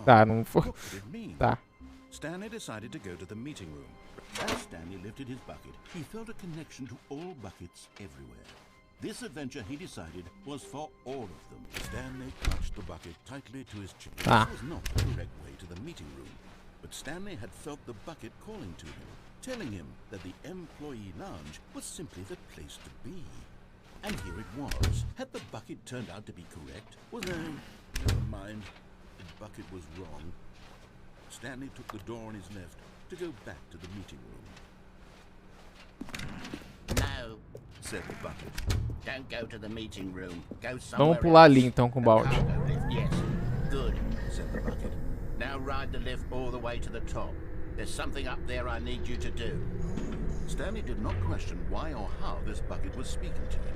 Tá, não foi. Tá. Stanley decided to go to the meeting room. As Stanley lifted his bucket, he felt a connection to all buckets everywhere. This adventure, he decided, was for all of them. Stanley clutched the bucket tightly to his chin. This was not the correct way to the meeting room, but Stanley had felt the bucket calling to him, telling him that the employee lounge was simply the place to be. And here it was. Had the bucket turned out to be correct? Well, then, never mind. The bucket was wrong. Stanley took the door on his left to go back to the meeting room. No, said the bucket. don't go to the meeting room. Go somewhere Vamos pular ali else. então com o balde. Cargo lift, yes. Good. Said the bucket. Now ride the lift all the way to the top. There's something up there I need you to do. Stanley did not question why or how this bucket was speaking to him.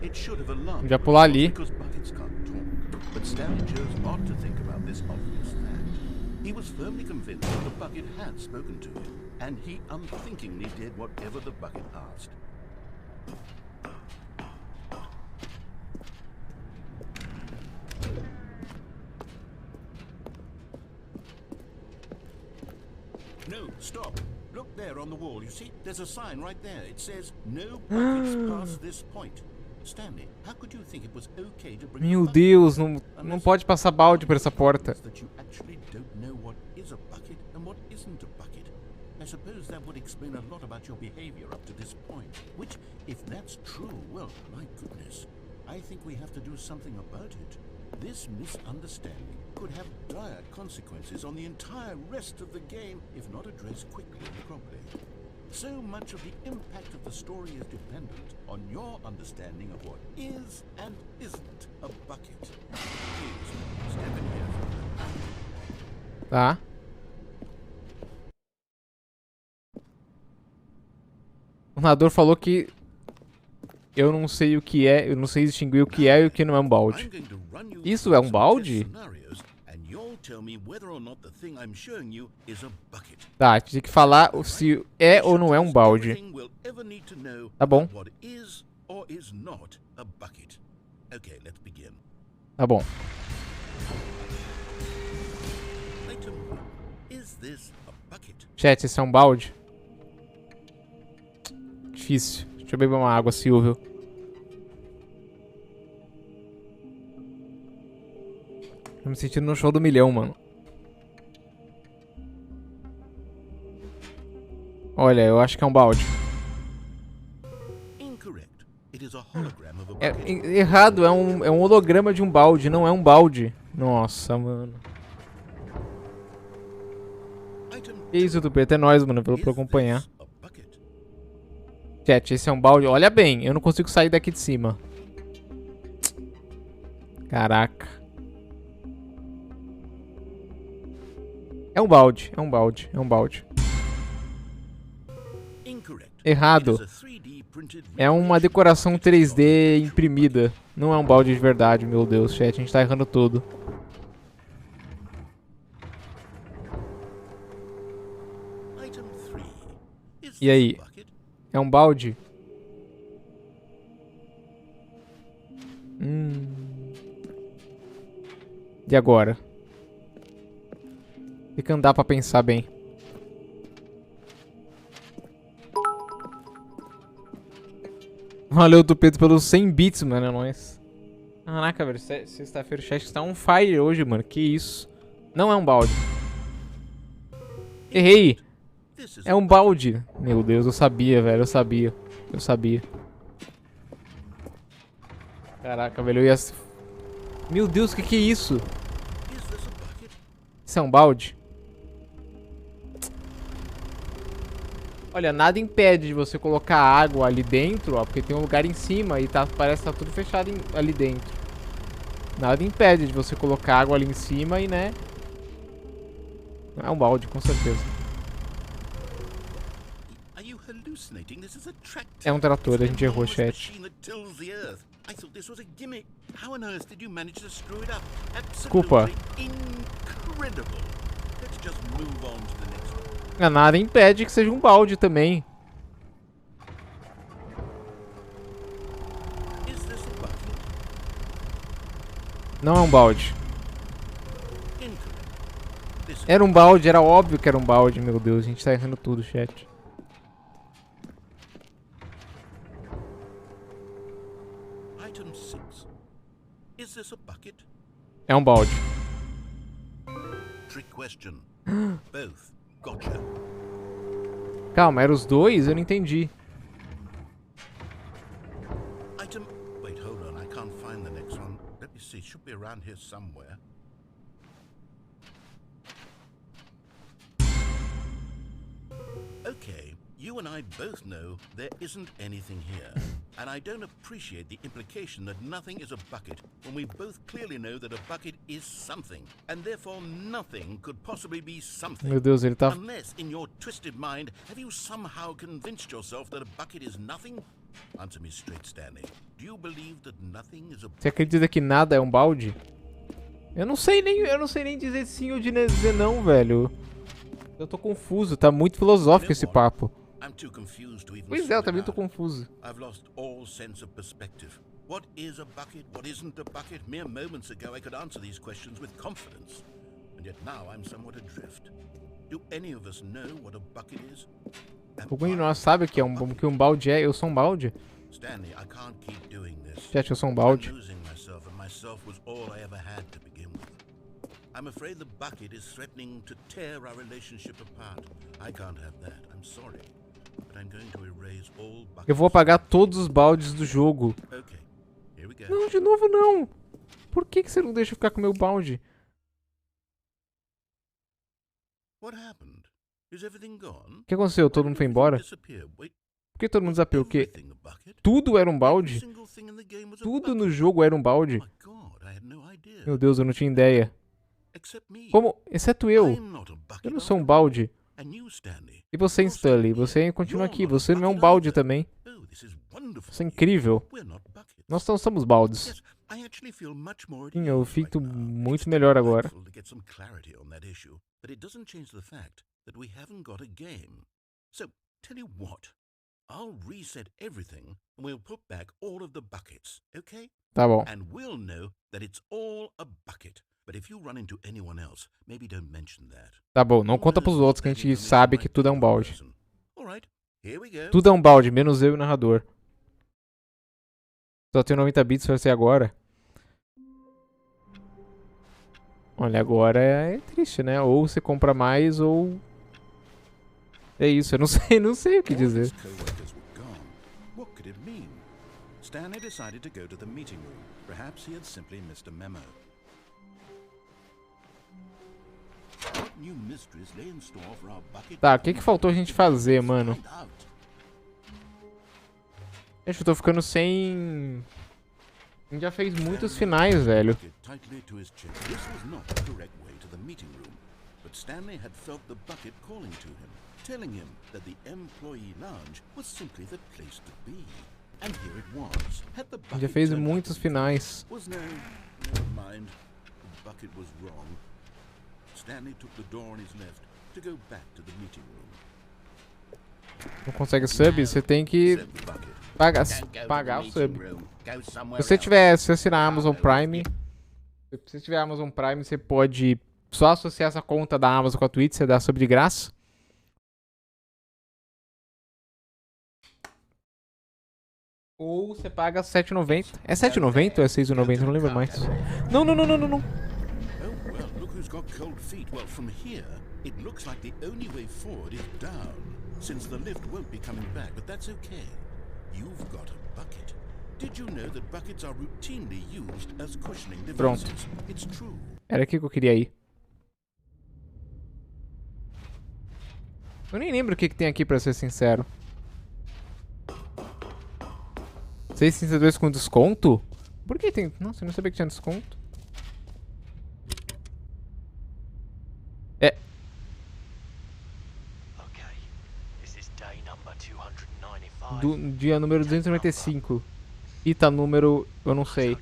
It should have alarmed Já pular ali. because buckets can't talk. But Stanley chose not to think about this obvious fact. He was firmly convinced that the bucket had spoken to him, and he unthinkingly did whatever the bucket asked. No, stop. Look there on the wall. You see, there's a sign right there. It says, no buckets past this point. Stanley, how could you think it was okay to bring Meu Deus, não pode passar balde por essa porta. that you actually don't know what is a bucket and what isn't a bucket? I suppose that would explain a lot about your behavior up to this point. Which, if that's true, well, my goodness, I think we have to do something about it. This misunderstanding could have dire consequences on the entire rest of the game if not addressed quickly and properly. So much of the impact of the story is dependent on your understanding of what is and isn't a bucket. Please, step in here. Tá. O narrador falou que eu não sei o que é, eu não sei distinguir o que é e o que não é um balde. I'm going to run you Isso through é um some balde? test scenarios, and you'll tell me whether or not the thing I'm showing you is a bucket. Tá, a gente tem que falar se é ou não é um balde. Everything we'll ever need to know Tá bom. about what is or is not a bucket. Okay, let's begin. Tá bom. Item 1. Is this a bucket? Chat, esse é um balde? Difícil. Deixa eu beber uma água, Silvio. Tô me sentindo no show do milhão, mano. Olha, eu acho que é um balde. Incorrect. It is a hologram of a É, bucket. errado, é um holograma de um balde, não é um balde. Nossa, mano. Item Que isso, YouTube? Até nós, mano, por Is acompanhar. this a bucket? Chat, esse é um balde. Olha bem, eu não consigo sair daqui de cima. Caraca. É um balde, é um balde, é um balde. Incorrect. Errado. It is a 3D printed É uma decoração 3D imprimida. Não é um balde de verdade, meu Deus, chat. A gente tá errando tudo. Item 3. Is E aí? this a bucket? É um balde? E agora? Tem que andar pra pensar bem. Valeu, Tupeto, pelos 100 bits, mano. É nóis. Caraca, velho. Sexta-feira o chat está on fire hoje, mano. Que isso? Não é um balde. Errei. This is É um balde. Meu Deus, eu sabia, velho. Eu sabia. Eu sabia. Caraca, velho. Eu ia... Meu Deus, que é isso? Is this a bucket? Isso é um balde? Olha, nada impede de você colocar água ali dentro, ó, porque tem um lugar em cima e tá, parece que tá tudo fechado ali dentro. Nada impede de você colocar água ali em cima e, né... É um balde, com certeza. Are you hallucinating? This is a tractor. É um trator, a gente errou, It's a chat. machine that tills the earth. I thought this was a gimmick. How on earth did you manage to screw it up? Desculpa. Absolutely incredible. Let's just move on to the next one. Nada impede que seja um balde também. Is this a bucket? Não é um balde. Incorrect. Era um balde, era óbvio que era um balde, meu Deus. A gente tá errando tudo, chat. Item 6. Is this a bucket? É um balde. Trick question. Both. Gotcha. Calma, eram os dois? Eu não entendi. Item... Wait, hold on. I can't find the next one. Let me see. Should be around here somewhere. Okay, you and I both know there isn't anything here. And I don't appreciate the implication that nothing is a bucket when we both clearly know that a bucket is something. And therefore nothing could possibly be something. Meu Deus, ele tá... Unless, in your twisted mind, have you somehow convinced yourself that a bucket is nothing? Answer me straight, Stanley. Do you believe that nothing is a bucket? Você acredita que nada é um balde? Eu não sei nem dizer sim ou dizer não, velho. Eu tô confuso, tá muito filosófico esse papo. I'm too confused to even Pois é, eu sort também it tô out. confuso. I've lost all sense of perspective. What is a bucket? What isn't a bucket? Mere moments ago I could answer these questions with confidence. And yet now I'm somewhat adrift. Do any of us know what a bucket is? Algum de nós sabe que um balde é? Eu sou um balde? Stanley, I can't keep doing this. Chat, eu sou um I'm balde. losing myself, and myself was all I ever had to begin with. I'm afraid the bucket is threatening to tear our relationship apart. I can't have that. I'm sorry. But I'm going to erase all buckets. Eu vou apagar todos os baldes do jogo. Okay. Here we go. Não, de novo não. Por que você não deixa eu ficar com o meu balde? What happened? Is everything gone? O que aconteceu? Todo mundo foi embora? Wait, Por que todo mundo desapareceu? O quê? everything a bucket? Tudo era um Every balde? single thing in the game was a Tudo bucket. no jogo era um balde? My God, I had no idea. Meu Deus, eu não tinha ideia. Except me. Como? Exceto eu. I'm not a bucket Eu não sou um after balde. all. And you, Stanley. E você, Stanley? Você continua aqui. Você não é um balde também. Oh, this is wonderful. Isso é incrível. We're not buckets. Nós não somos baldes. Yes, I actually feel much more at Sim, eu ease fico right now. muito It's melhor agora. delightful to get some clarity on that issue, but it doesn't change the fact that we haven't got a game. So, tell you what, I'll reset everything and we'll put back all of the buckets, okay? Tá bom. And we'll know that it's all a bucket. But if you run into anyone else, maybe don't mention that. Tá bom, não conta pros outros que a gente sabe que tudo é um balde. All right, here we go. Tudo é um balde, menos eu e o narrador. Só tenho 90 bits pra ser agora. Olha, agora é triste, né? Ou você compra mais, ou... É isso, eu não sei o que dizer. All his co-workers were gone. What could it mean? Stanley decided to go to the meeting room. Perhaps he had simply missed a memo. What new mysteries lay in store for our bucket? Tá, o que faltou a gente fazer, mano? Find out. Gente, eu tô ficando sem... A gente já fez muitos finais, velho. Bucket tightly to his chest. This was not the correct way to the meeting room, but Stanley had felt the bucket calling to him, telling him that the employee lounge was simply the place to be. And here it was. Had the A gente bucket já fez turned out muitos to be finais. was never mind. The bucket was wrong. Stanley took the door on his left to go back to the meeting room. Não consegue sub? Você tem que Said the bucket. pagar Don't go to the o meeting sub. room. Go Se somewhere você else. tiver, se você assinar a Amazon Prime, se você tiver Amazon Prime, você pode só associar essa conta da Amazon com a Twitch, você dá sub de graça. Ou você paga R$7,90. É R$7,90 ou é R$6,90? Não lembro mais. Não. Oh well, look who's got cold feet. Well, from here, it looks like the only way forward is down, since the lift won't be coming back, but that's okay. You've got a bucket. Did you know that buckets are routinely used as cushioning Pronto. devices? It's true. Era aqui que eu queria ir. Eu nem lembro o que tem aqui, pra ser sincero. 6,32 com desconto? Por que tem... Nossa, eu não sabia que tinha desconto. É. Do dia número 295. E tá número... Eu não sei.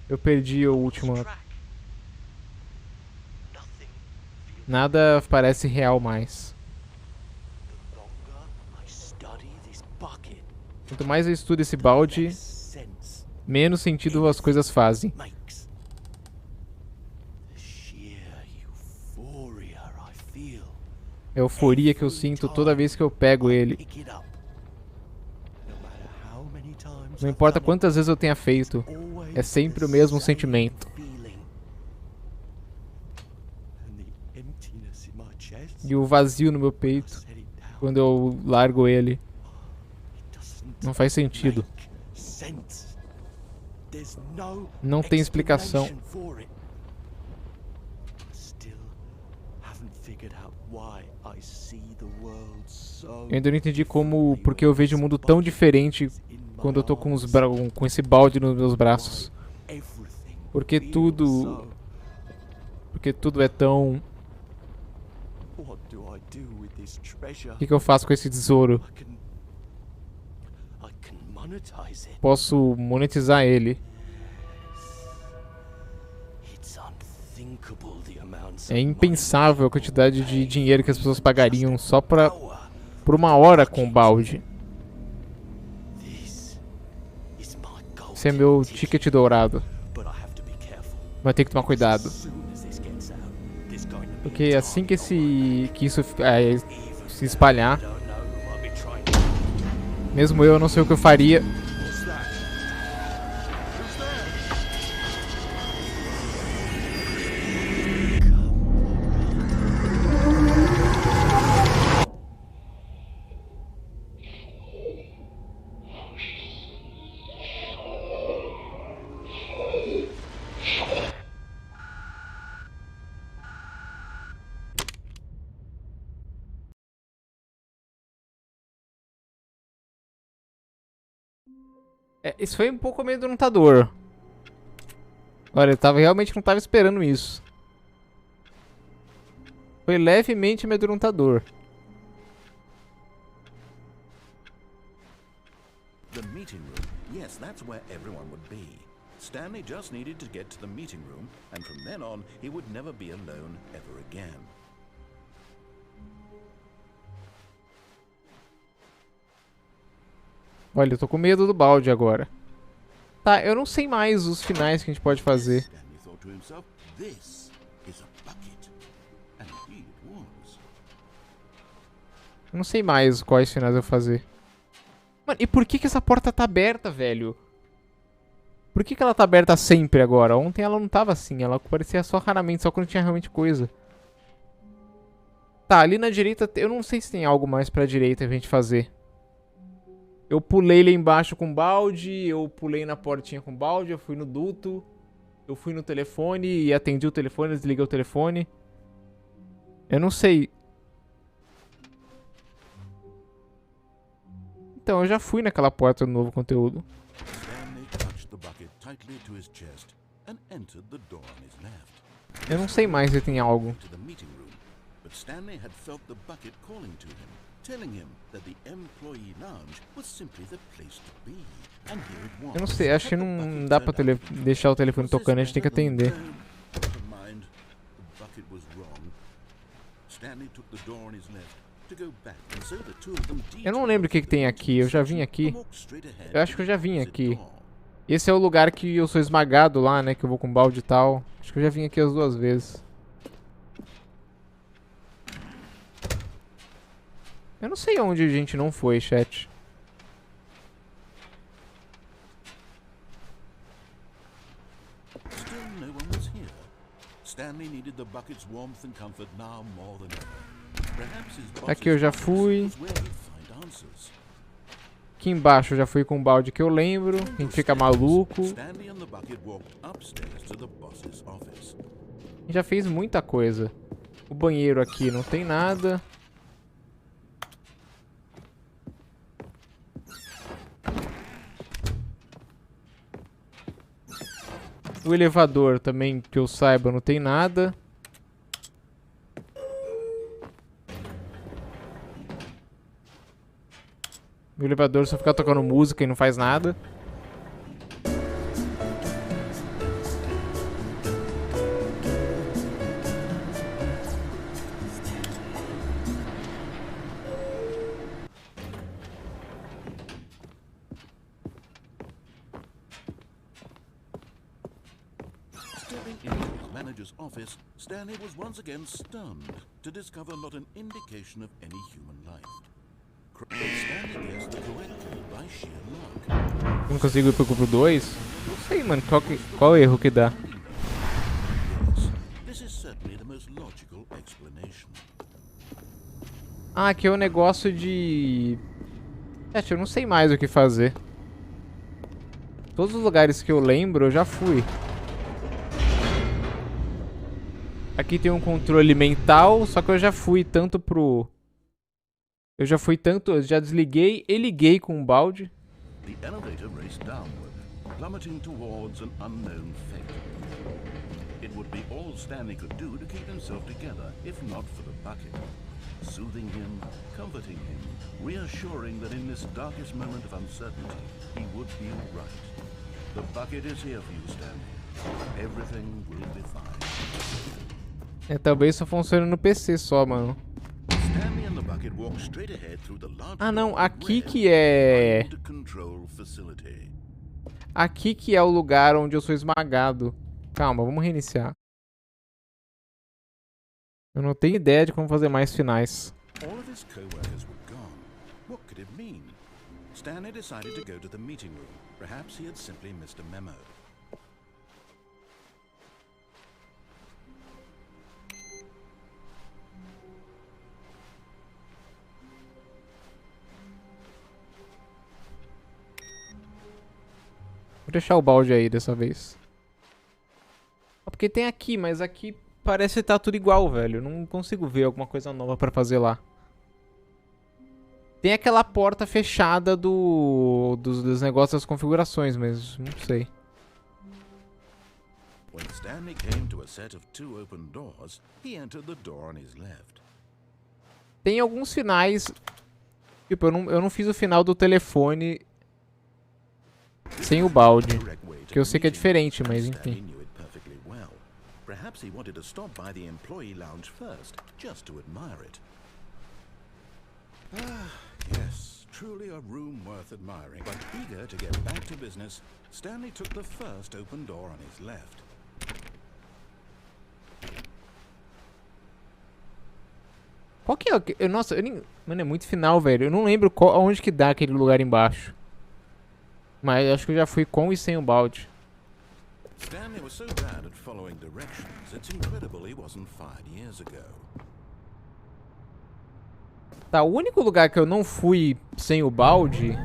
Eu perdi o último. Nada parece real mais. Quanto mais eu estudo esse balde, menos sentido as coisas fazem. É a euforia que eu sinto toda vez que eu pego ele. Não importa quantas vezes eu tenha feito, é sempre o mesmo sentimento. E o vazio no meu peito, quando eu largo ele, não faz sentido. Não tem explicação. Eu ainda não entendi porque eu vejo o mundo tão diferente quando eu tô com esse balde nos meus braços. Porque tudo é tão... O que eu faço com esse tesouro? Posso monetizar ele. É impensável a quantidade de dinheiro que as pessoas pagariam só por uma hora com o balde. Esse é meu ticket dourado. Mas tem que tomar cuidado. Porque assim que isso se espalhar, mesmo eu não sei o que eu faria. Isso foi um pouco amedrontador. Olha, eu realmente não tava esperando isso. Foi levemente amedrontador. The meeting room. Yes, that's where everyone would be. Stanley just needed to get to the meeting room, and from then on, he would never be alone ever again. Olha, eu tô com medo do balde agora. Tá, eu não sei mais os finais que a gente pode fazer. Stanley thought to himself, this is a bucket. And indeed it was. Eu não sei mais quais finais eu vou fazer. Mano, e por que essa porta tá aberta, velho? Por que ela tá aberta sempre agora? Ontem ela não tava assim, ela aparecia só raramente, só quando tinha realmente coisa. Tá, ali na direita, eu não sei se tem algo mais pra direita pra gente fazer. Eu pulei lá embaixo com balde, eu pulei na portinha com balde, eu fui no duto, eu fui no telefone e atendi o telefone, desliguei o telefone. Eu não sei. Então, eu já fui naquela porta do novo conteúdo. Stanley clutched the bucket tightly to his chest and entered the door on his left. Eu não sei mais se tem algo. To the meeting room, but Stanley had felt the bucket calling to him, telling him that the employee lounge was simply the place to be. And here it was. Eu não sei, acho que não dá pra deixar o telefone tocando, a gente tem que atender. Never mind, the bucket was wrong. Stanley took the door on his left to go back, and so the two of them Eu não lembro o que tem aqui, eu já vim aqui. walked straight ahead Eu acho que eu já to vim the aqui. door. Esse é o lugar que eu sou esmagado lá, né, que eu vou com balde e tal. Acho que eu já vim aqui as duas vezes. Eu não sei onde a gente não foi, chat. Still no one was here. Stanley needed the bucket's warmth and comfort now more than ever. Perhaps his boss's Aqui eu já office fui. was where he'd find answers. Aqui embaixo eu já fui com o balde que eu lembro. A gente fica maluco. Stanley and the bucket walked upstairs to the boss's office. A gente já fez muita coisa. O banheiro aqui não tem nada. O elevador também, que eu saiba, não tem nada. O elevador só fica tocando música e não faz nada. manager's office, Stanley was once again stunned to discover not an indication of any human life. Stanley guessed the correct code by sheer luck. Não consigo ir pro 2? Não sei, mano. Qual erro que dá? Yes, this is certainly the most logical explanation. Ah, aqui é o negócio de... Gente, eu não sei mais o que fazer. Todos os lugares que eu lembro, eu já fui. Aqui tem um controle mental, só que eu já fui tanto pro... Eu já desliguei e liguei com o balde. The elevator raced downward, plummeting towards an unknown fate. It would be all Stanley could do to keep himself together, if not for the bucket. Soothing him, comforting him, reassuring that in this darkest moment of uncertainty, he would be right. The bucket is here for you, Stanley. Everything will be fine. Talvez só funcione no PC só, mano. Stanley and the bucket walked straight ahead through the large Ah, não, aqui que é... control facility. Aqui que é o lugar onde eu sou esmagado. Calma, vamos reiniciar. Eu não tenho ideia de como fazer mais finais. All of his co-workers were gone. What could it mean? Stanley decided to go to the meeting room. Perhaps he had simply missed a memo. Vou deixar o balde aí dessa vez. Porque tem aqui, mas aqui parece estar tudo igual, velho. Eu não consigo ver alguma coisa nova pra fazer lá. Tem aquela porta fechada dos negócios das configurações, mas não sei. When Stanley came to a set of 2 open doors, he entered the door on his left. Tem alguns finais. Tipo, eu não fiz o final do telefone sem o balde. Que eu sei que é diferente, mas enfim. Perhaps he wanted to stop by the employee lounge first, just to admire it. Ah, yes, truly a room worth admiring. But eager to get back to business, Stanley took the first open door on his left. Qual que é? Nossa, mano, é muito final, velho. Eu não lembro aonde que dá aquele lugar embaixo. Mas acho que eu já fui com e sem o balde. Stanley was so bad at following directions, it's incredible he wasn't fired years ago. Tá, o único lugar que eu não fui sem o balde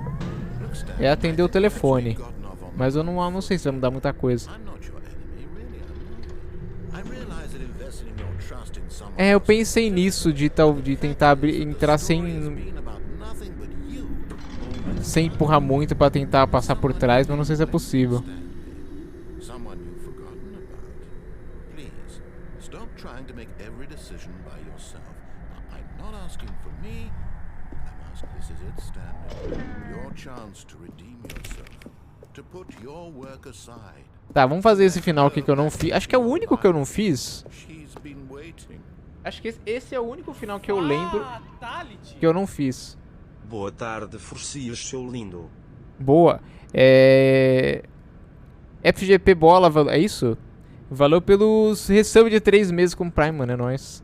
é atender o telefone. Mas eu não sei se vai mudar muita coisa. É, eu pensei nisso de tentar entrar sem empurrar muito pra tentar passar por trás, mas não sei se é possível. Tá, vamos fazer esse final aqui que eu não fiz. Acho que é o único que eu não fiz. Acho que esse é o único final que eu lembro que eu não fiz. Boa tarde, Forcias, seu lindo. Boa. FGP Bola, é isso? Valeu pelos resub de 3 meses com Prime, mano, é nóis.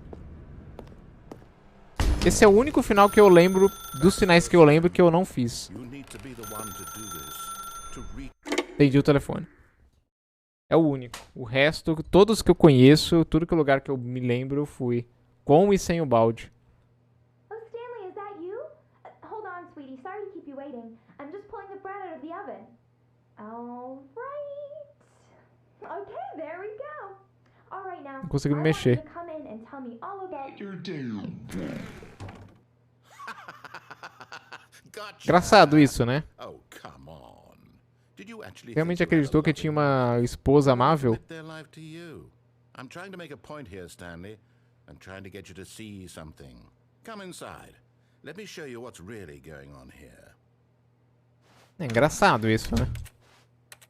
Esse é o único final que eu lembro, dos finais que eu lembro, que eu não fiz. Entendi o telefone. É o único. O resto, todos que eu conheço, tudo que é lugar que eu me lembro, eu fui. Com e sem o balde. Oh, Stanley, is that you? Hold on, sweetie. Sorry to keep you waiting. I'm just pulling the bread out of the oven. All right. Okay, there we go. All right, now. Não consigo me I want you mexer. to come in and tell me all about your Engraçado isso, né? Oh, come on. Did you actually Realmente think you had a acreditou que loving tinha uma wife esposa who would amável? commit their life to you? I'm trying to make a point here, Stanley. I'm trying to get you to see something. Come inside. Let me show you what's really going on here. É engraçado isso, né?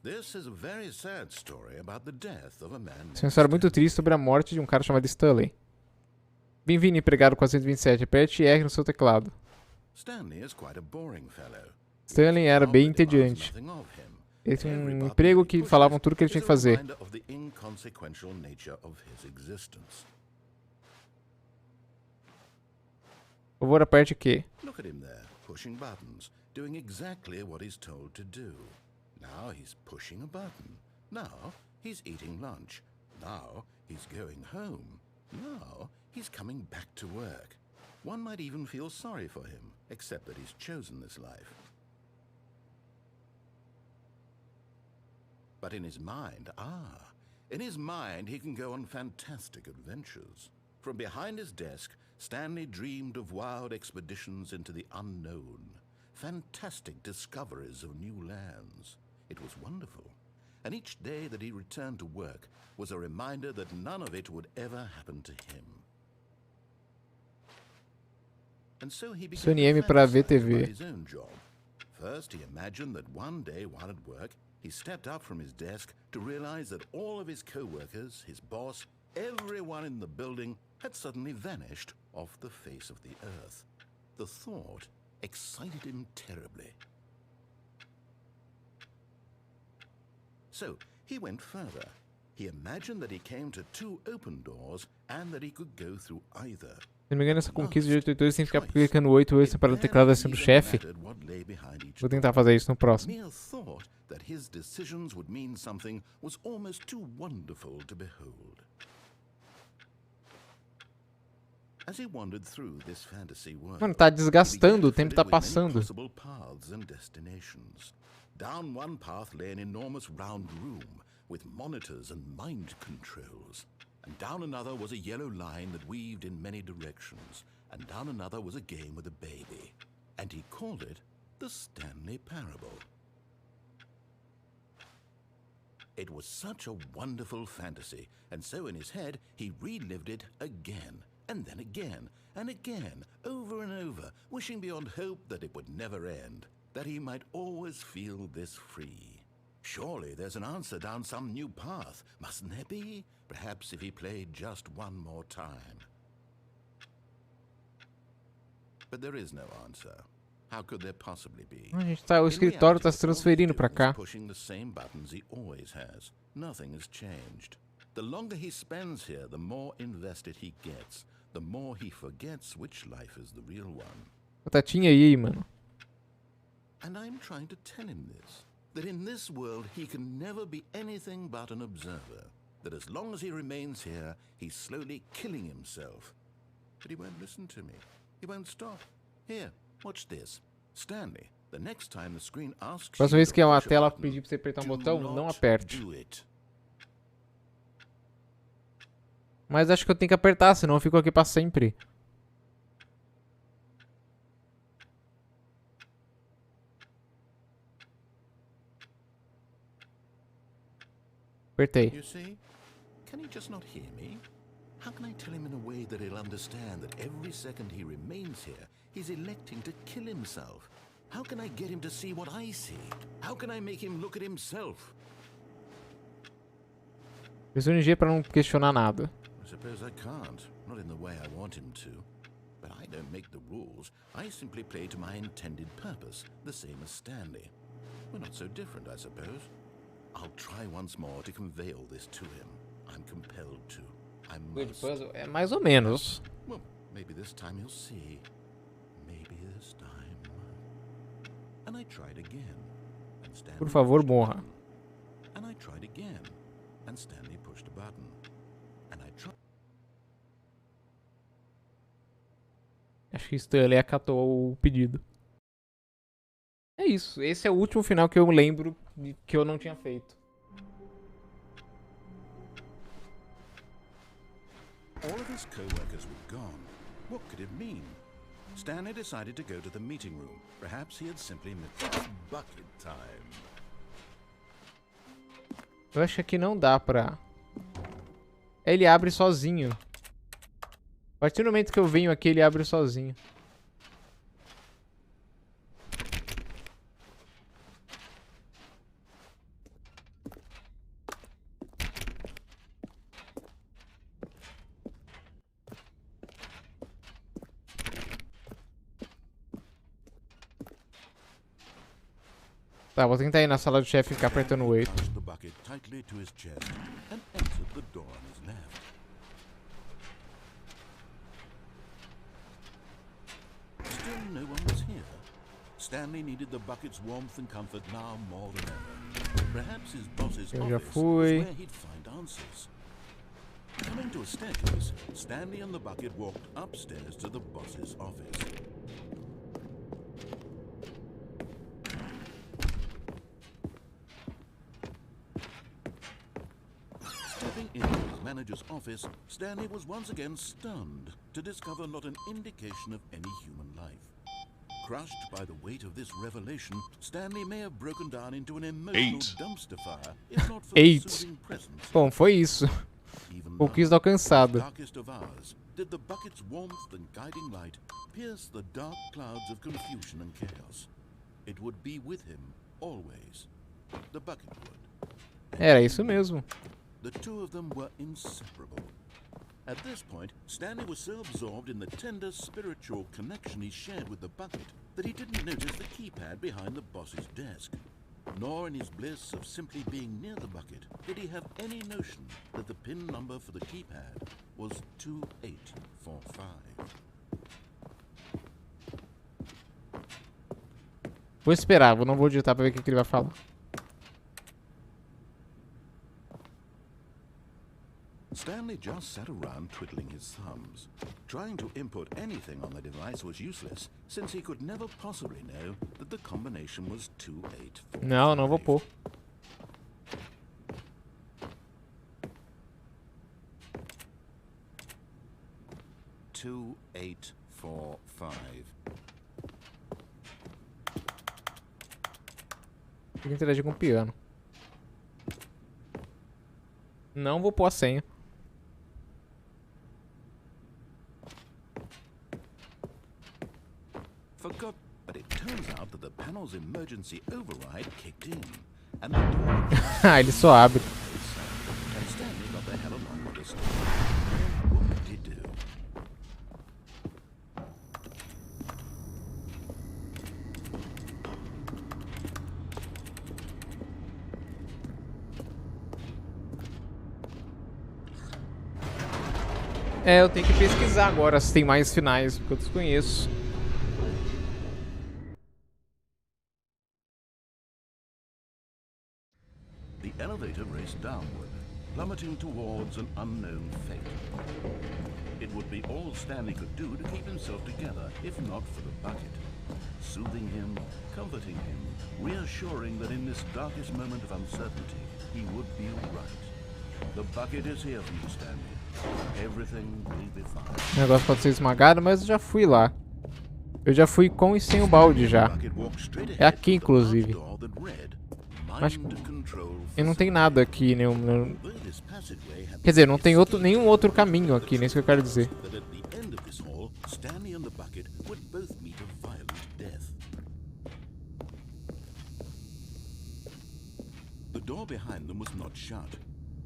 This is a very sad story about the death of a man. Essa é uma história muito triste sobre a morte de um cara chamado Stanley. Bem-vindo, empregado 427. Aperte R no seu teclado. Stanley is quite a boring fellow. Stanley era bem entediante. Nothing of him, Ele tinha um emprego que falavam tudo que ele tinha que fazer. Por favor, aperte Q. Look at him there, pushing buttons, doing exactly what he's told to do. Now he's pushing a button. Now he's eating lunch. Now he's going home. Now he's coming back to work. One might even feel sorry for him, except that he's chosen this life. But in his mind, he can go on fantastic adventures. From behind his desk, Stanley dreamed of wild expeditions into the unknown, fantastic discoveries of new lands. It was wonderful, and each day that he returned to work was a reminder that none of it would ever happen to him. And so he began to fantasize about his own job. First, he imagined that one day while at work, he stepped up from his desk to realize that all of his co-workers, his boss, everyone in the building had suddenly vanished off the face of the earth. The thought excited him terribly. So he went further. He imagined that he came to 2 open doors and that he could go through either. Se não me engano, essa conquista de 8 sem ficar clicando 8 vezes para o teclado assim do chefe. Vou tentar fazer isso no próximo. Mere thought that his decisions would mean something was almost too wonderful to behold. As he wandered through this fantasy world, Mano, tá desgastando, o tempo tá passando. paths and destinations. Down one path lay an enormous round room with monitors and mind controls. And down another was a yellow line that weaved in many directions. And down another was a game with a baby. And he called it the Stanley Parable. It was such a wonderful fantasy, and so in his head he relived it again, and then again, and again, over and over, wishing beyond hope that it would never end, that he might always feel this free. Surely there's an answer down some new path, mustn't there be? Perhaps if he played just one more time. But there is no answer. How could there possibly be? O escritório tá se transferindo pra cá. Pushing the same buttons he always has. Nothing has changed. The longer he spends here, the more invested he gets. The more he forgets which life is the real one. Batatinha aí, mano. And I'm trying to tell him this. That in this world he can never be anything but an observer. That as long as he remains here, he's slowly killing himself. But he won't listen to me. He won't stop. Here, watch this. Stanley, the next time the screen asks Próxima vez que you a to push a tela button, pedir pra você apertar um do botão, not não aperte. do it. Mas acho que eu tenho que apertar, senão eu fico aqui pra sempre. Apertei. You see? Can he just not hear me? How can I tell him in a way that he'll understand that every second he remains here, he's electing to kill himself? How can I get him to see what I see? How can I make him look at himself? Pressione G pra não questionar nada. I suppose I can't, not in the way I want him to. But I don't make the rules. I simply play to my intended purpose, the same as Stanley. We're not so different, I suppose. I'll try once more to convey all this to him. I'm compelled to. I must. Puzzle é mais ou menos. Well, maybe this time he'll see. Maybe this time. And I tried again. And Stanley Por favor, pushed a morra. button. And I tried again. And Stanley pushed a button. And I tried. Acho que Stanley acatou o pedido. É isso. Esse é o último final que eu lembro que eu não tinha feito. All of his co-workers were gone. What could it mean? Stanley decided to go to the meeting room. Perhaps he had simply missed. It's bucket time. Eu acho que aqui não dá pra... Ele abre sozinho. A partir do momento que eu venho aqui, ele abre sozinho. Tá, vou tentar ir na sala do chefe e ficar apertando o 8. Clutched the bucket tightly to his chest and entered the door on his left. Still no one was here. Stanley needed the bucket's warmth and comfort now more than ever. Perhaps his boss's Eu já office was fui. where he'd find answers. Coming to a staircase, Stanley and the bucket walked upstairs to the boss's office. Stepping into his manager's office, Stanley was once again stunned to discover not an indication of any human life. Crushed by the weight of this revelation, Stanley may have broken down into an emotional dumpster fire, if not for the 8. soothing presence. Bom, foi isso. Even Conquista now, alcançada. darkest of hours, did the bucket's warmth and guiding light pierce the dark clouds of confusion and chaos. It would be with him always. The bucket would. Era isso mesmo. The two of them were inseparable. At this point, Stanley was so absorbed in the tender spiritual connection he shared with the bucket that he didn't notice the keypad behind the boss's desk. Nor in his bliss of simply being near the bucket did he have any notion that the pin number for the keypad was 2845. Vou esperar, não vou digitar pra ver o que ele vai falar. Stanley just sat around twiddling his thumbs. Trying to input anything on the device was useless, since he could never possibly know that the combination was 2845. Não vou pôr. Tem que interagir com o piano. Não vou pôr a senha. Forgot, but it turns out that the panel's emergency override kicked in, and the door Ah, ele só abre. and Stanley got the hell along with this. What did he do? É, eu tenho que pesquisar agora se tem mais finais, porque eu desconheço. The elevator raced downward, plummeting towards an unknown fate. It would be all Stanley could do to keep himself together, if not for the bucket. Soothing him, comforting him, reassuring that in this darkest moment of uncertainty, he would be right. The bucket is here for you, Stanley. Everything will be fine. O negócio pode ser esmagado, mas eu já fui lá. Eu já fui com e sem o balde já. É aqui, inclusive. Mas e não tem nada aqui, nenhum... Quer dizer, não tem nenhum outro caminho aqui, nem isso que eu quero dizer. The door behind them was not shut.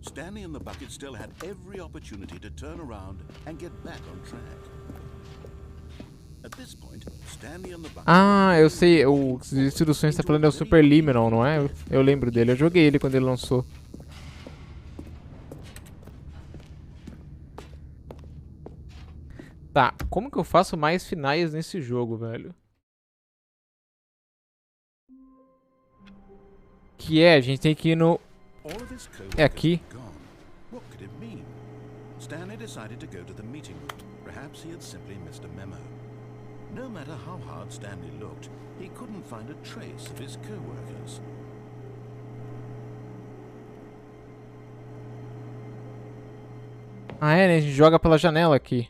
Stanley and the bucket still had every opportunity to turn around and get back on track. At this point, Stanley and the bucket... Ah, eu sei, as instruções que tá falando é o Superliminal, não é? Eu lembro dele, eu joguei ele quando ele lançou. Tá, como que eu faço mais finais nesse jogo, velho? Que é, a gente tem que ir no... É aqui. What could it mean? Stanley decided to go to the meeting room. Perhaps he had simply missed a memo. No matter how hard Stanley looked, he couldn't find a trace of his co-workers. Ah, é, né? A gente joga pela janela aqui.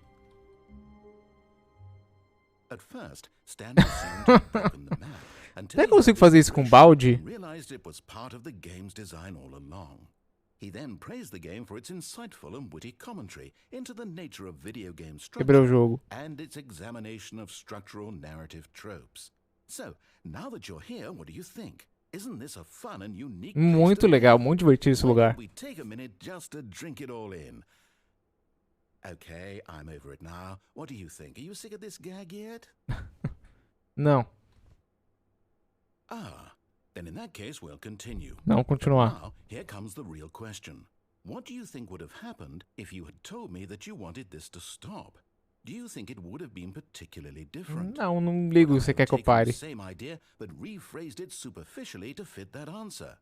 At first, Stanley seemed to have broken the map. Será que eu consigo fazer isso com balde? Realized it was part of the game's design all along. He then praised the game for its insightful and witty commentary into the nature of video game Quebrei o structure jogo. and its examination of structural narrative tropes. So, now that you're here, what do you think? Isn't this a fun and unique place Muito to legal, be? muito divertido esse Why lugar. don't we take a minute just to drink it all in? Okay, I'm over it now. What do you think? Are you sick of this gag yet? Não. Ah, Then in that case, we'll continue. Não, continuar. Now, here comes the real question. What do you think would have happened if you had told me that you wanted this to stop? Do you think it would have been particularly different? Não, não ligo se você quer que eu pare. Same idea, but rephrased it superficially to fit that answer.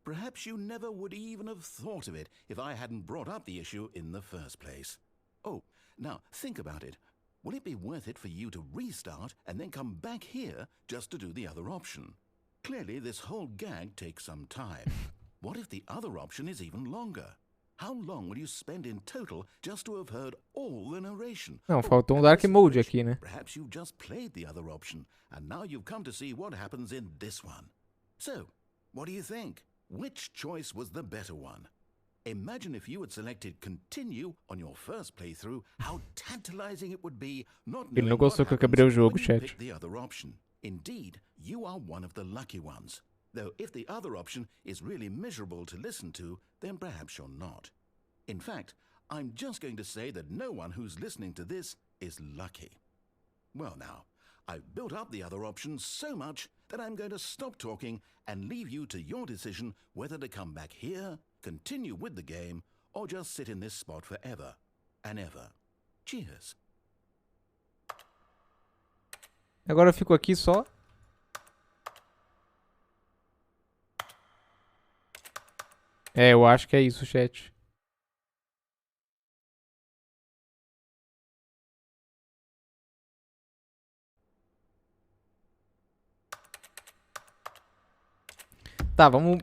Perhaps you never would even have thought of it if I hadn't brought up the issue in the first place. Oh, now think about it. Will it be worth it for you to restart and then come back here just to do the other option? Clearly, this whole gag takes some time. What if the other option is even longer? How long will you spend in total just to have heard all the narration? Não, faltou dark mode aqui, né? Perhaps you've just played the other option, and now you've come to see what happens in this one. So, what do you think? Which choice was the better one? Imagine if you had selected continue on your first playthrough, how tantalizing it would be not Ele knowing não gostou what que eu quebrei o happens jogo, when you chat. pick the other option. Indeed, you are one of the lucky ones. Though if the other option is really miserable to listen to, then perhaps you're not. In fact, I'm just going to say that no one who's listening to this is lucky. Well now, I've built up the other option so much that I'm going to stop talking and leave you to your decision whether to come back here, continue with the game, or just sit in this spot forever and ever. Cheers. Agora eu fico aqui só. É, eu acho que é isso, chat. Tá, vamos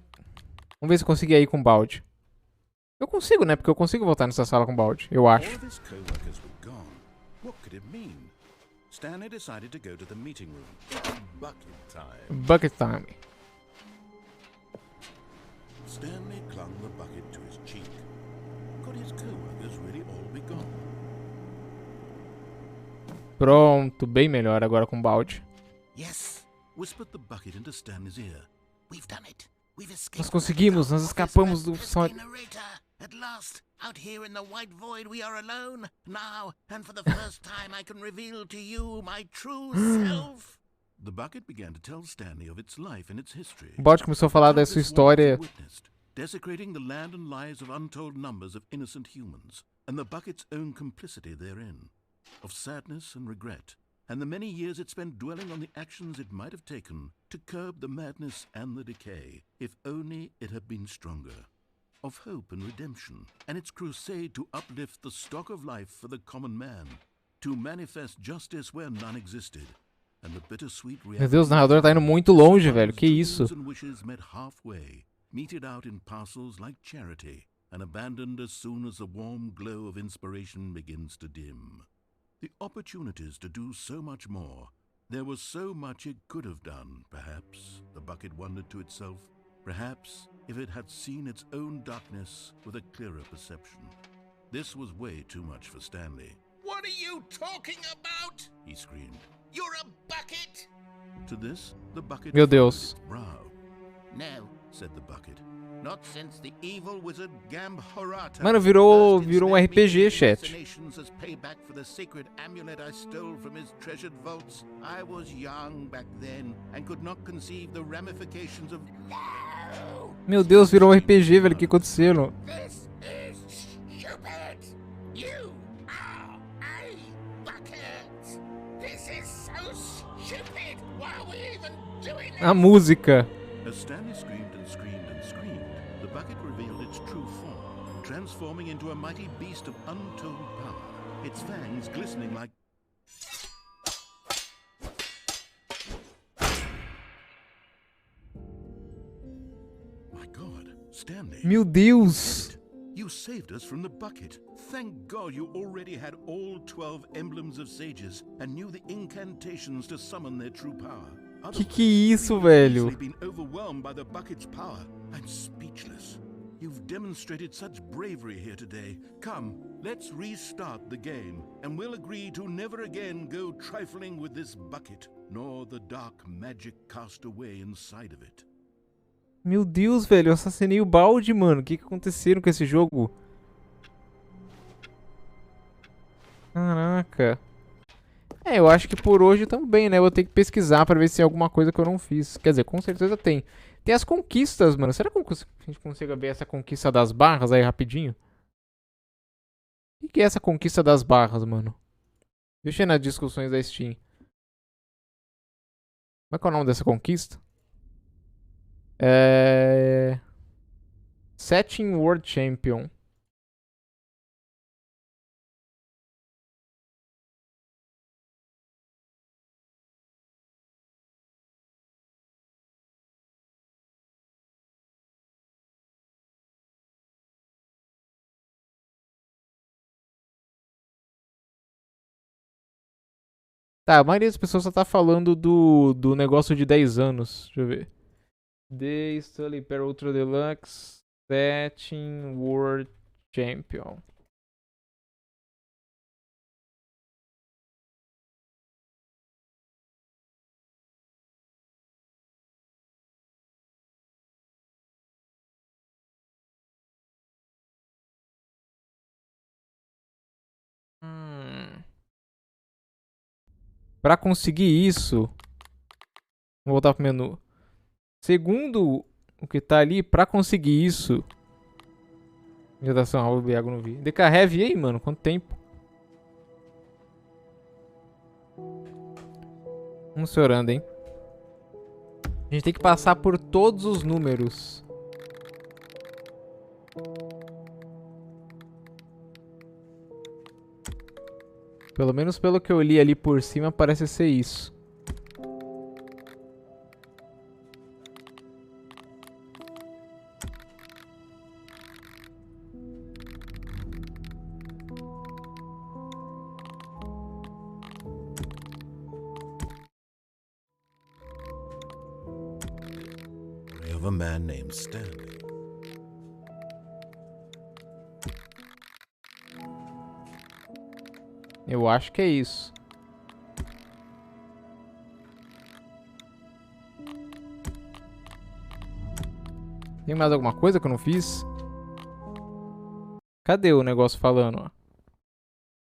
ver se eu consigo ir com o balde. Eu consigo, né? Porque eu consigo voltar nessa sala com o balde, eu acho. All of his co-workers were gone. What could it mean? Stanley decided to go to the meeting room. It's bucket time. Bucket time. Stanley clung the bucket to his cheek. Could his co-workers really all be gone? Pronto, bem melhor agora com o balde. Yes, whispered the bucket into Stanley's ear. We've done it. We've escaped. Nós conseguimos, nós escapamos do som. At last, out here in the white void, we are alone. Now, and for the first time, I can reveal to you my true self. The bucket began to tell Stanley of its life and its history. O balde começou a falar da sua história. Desecrating the land and lives of untold numbers of innocent humans, and the bucket's own complicity therein, of sadness and regret, and the many years it spent dwelling on the actions it might have taken to curb the madness and the decay, if only it had been stronger, of hope and redemption, and its crusade to uplift the stock of life for the common man, to manifest justice where none existed, and the bittersweet reality. Meu Deus, o narrador tá indo muito longe, velho. Que isso? And wishes met halfway, meted out in parcels like charity, and abandoned as soon as the warm glow of inspiration begins to dim. The opportunities to do so much more. There was so much it could have done, perhaps, the bucket wondered to itself. Perhaps, if it had seen its own darkness with a clearer perception. This was way too much for Stanley. What are you talking about? He screamed. You're a bucket? To this, the bucket Meu furrowed Deus. its brow. No, Said the bucket. not since the evil wizard Gambhorata. Mano, virou cast its um led me RPG, to chat. hallucinations as payback for the sacred amulet I stole from his treasured vaults. I was young back then and could not conceive the ramifications of. No! Meu Deus, virou um RPG, velho. O que aconteceu? This is stupid! You are a bucket! This is so stupid! Why are we even doing this? A música. As Stanley screamed and screamed and screamed, the bucket revealed its true form, transforming into a mighty beast of untold power, its fangs glistening like... My God, Stanley. Meu Deus. You saved us from the bucket. Thank God you already had all 12 emblems of sages and knew the incantations to summon their true power. Que é isso, velho? Easily been overwhelmed by the bucket's power. I'm speechless. You've demonstrated such bravery here today. Come, let's restart the game, and we'll agree to never again go trifling with this bucket, nor the dark magic cast away inside of it. Meu Deus, velho. Eu assassinei o balde, mano. O que aconteceu com esse jogo? Caraca. É, eu acho que por hoje também, né? Eu vou ter que pesquisar pra ver se tem alguma coisa que eu não fiz. Quer dizer, com certeza tem. Tem as conquistas, mano. Será que a gente consiga ver essa conquista das barras aí rapidinho? O que é essa conquista das barras, mano? Deixa aí nas discussões da Steam. Como é que é o nome dessa conquista? É... Setting World Champion. Tá, a maioria das pessoas só tá falando do negócio de 10 anos. Deixa eu ver. The Stanley Parable Ultra Deluxe Setting World Champion. Pra conseguir isso, vou voltar pro menu. Segundo o que tá ali, pra conseguir isso. Hidratação, água e água não vi. DK Heavy aí, mano, quanto tempo? Vamos chorando, hein? A gente tem que passar por todos os números. Pelo menos pelo que eu li ali por cima, parece ser isso. Of a man named Stanley. Eu acho que é isso. Tem mais alguma coisa que eu não fiz? Cadê o negócio falando, ó?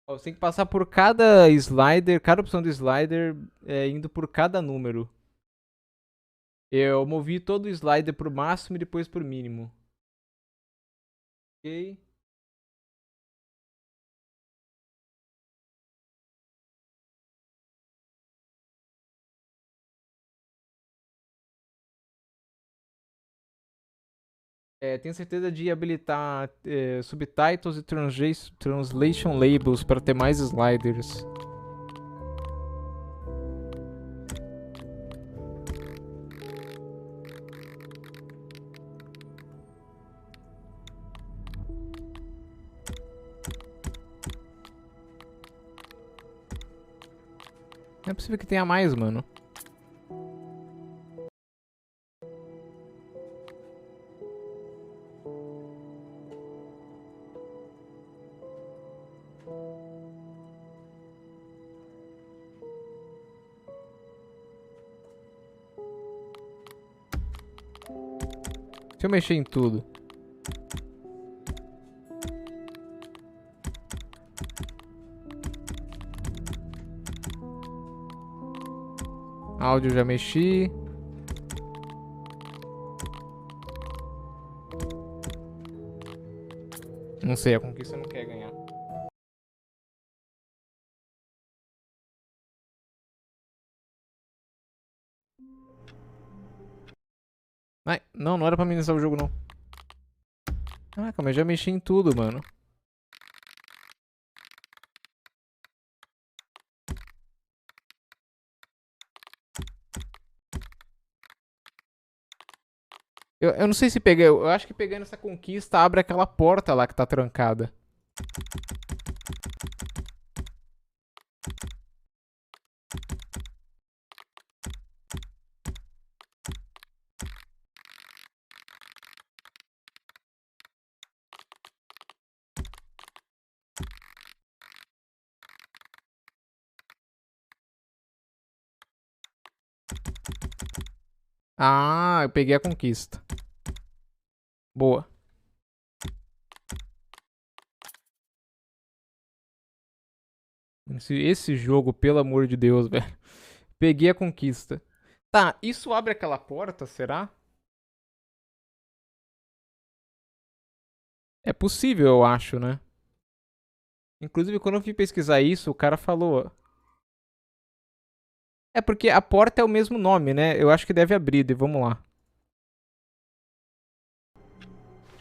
Ó, você tem que passar por cada slider, cada opção do slider indo por cada número. Eu movi todo o slider pro máximo e depois pro mínimo. Ok. Tenho certeza de habilitar subtitles e translation labels para ter mais sliders. Não é possível que tenha mais, mano. Deixa eu mexer em tudo. Áudio já mexi. Não sei, a conquista não quer ganhar. Ai, não, não era pra mim iniciar o jogo, não. Caraca, mas já mexi em tudo, mano. Eu não sei se peguei. Eu acho que pegando essa conquista abre aquela porta lá que tá trancada. Ah, eu peguei a conquista. Boa. Esse jogo, pelo amor de Deus, velho. Peguei a conquista. Tá, isso abre aquela porta, será? É possível, eu acho, né? Inclusive, quando eu fui pesquisar isso, o cara falou... É porque a porta é o mesmo nome, né? Eu acho que deve abrir, vamos lá.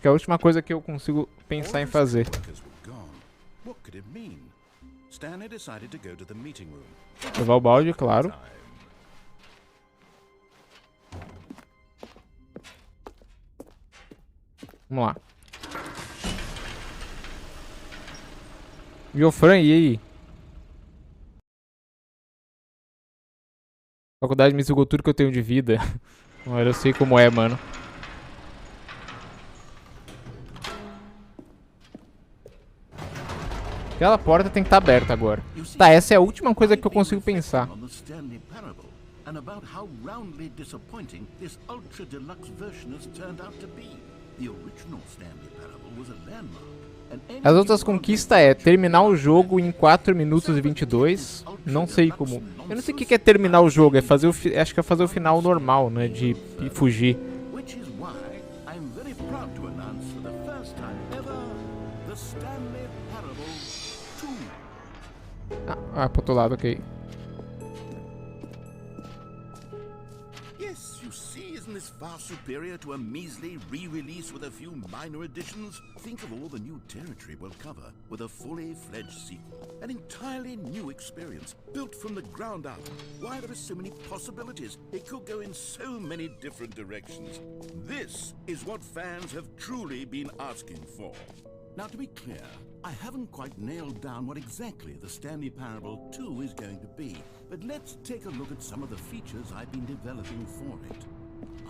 Que é a última coisa que eu consigo pensar em fazer. What could it mean? Stanley decided to go to the meeting room. Levar o balde, claro. Vamos lá. Jofran, e aí? Faculdade me sugou tudo que eu tenho de vida. Agora eu sei como é, mano. Aquela porta tem que estar aberta agora. Tá, essa é a última coisa que eu consigo pensar. On the Stanley Parable and about how roundly disappointing this ultra deluxe version has turned out to be. The original Stanley Parable was a landmark. As outras conquistas é terminar o jogo em 4 minutos e 22. Não sei como. Eu não sei o que é terminar o jogo. É fazer acho que é fazer o final normal, né? De fugir. Which is why I'm very proud to announce for the first time ever the Stanley Parable 2. Ah, pro outro lado, ok. Yes, you see, isn't this far superior to a measly re-release with a few minor additions? Think of all the new territory we'll cover with a fully fledged sequel. An entirely new experience, built from the ground up. Why, there are so many possibilities. It could go in so many different directions. This is what fans have truly been asking for. Now, to be clear, I haven't quite nailed down what exactly the Stanley Parable 2 is going to be, but let's take a look at some of the features I've been developing for it.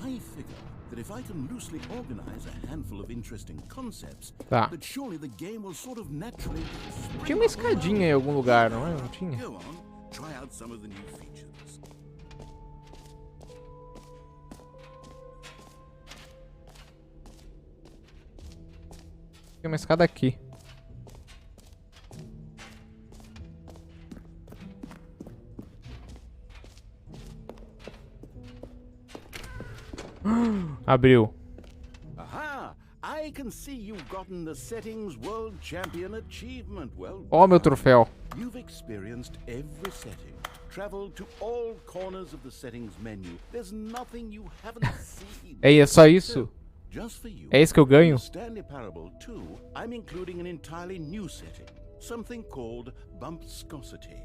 I figure that if I can loosely organize a handful of interesting concepts, Tá. that surely the game will sort of naturally... Tinha uma escadinha em algum lugar, não é? Não tinha? Go on, try out some of the new features. Tem uma escada aqui. Abriu. Aha! I can see you've gotten the Settings World Champion achievement. Well, Ó, meu troféu. you've experienced every setting, traveled to all corners of the settings menu. There's nothing you haven't seen. Ei, é só isso? Just for you, É isso que eu ganho? in Stanley Parable 2, I'm including an entirely new setting, something called bumpscosity.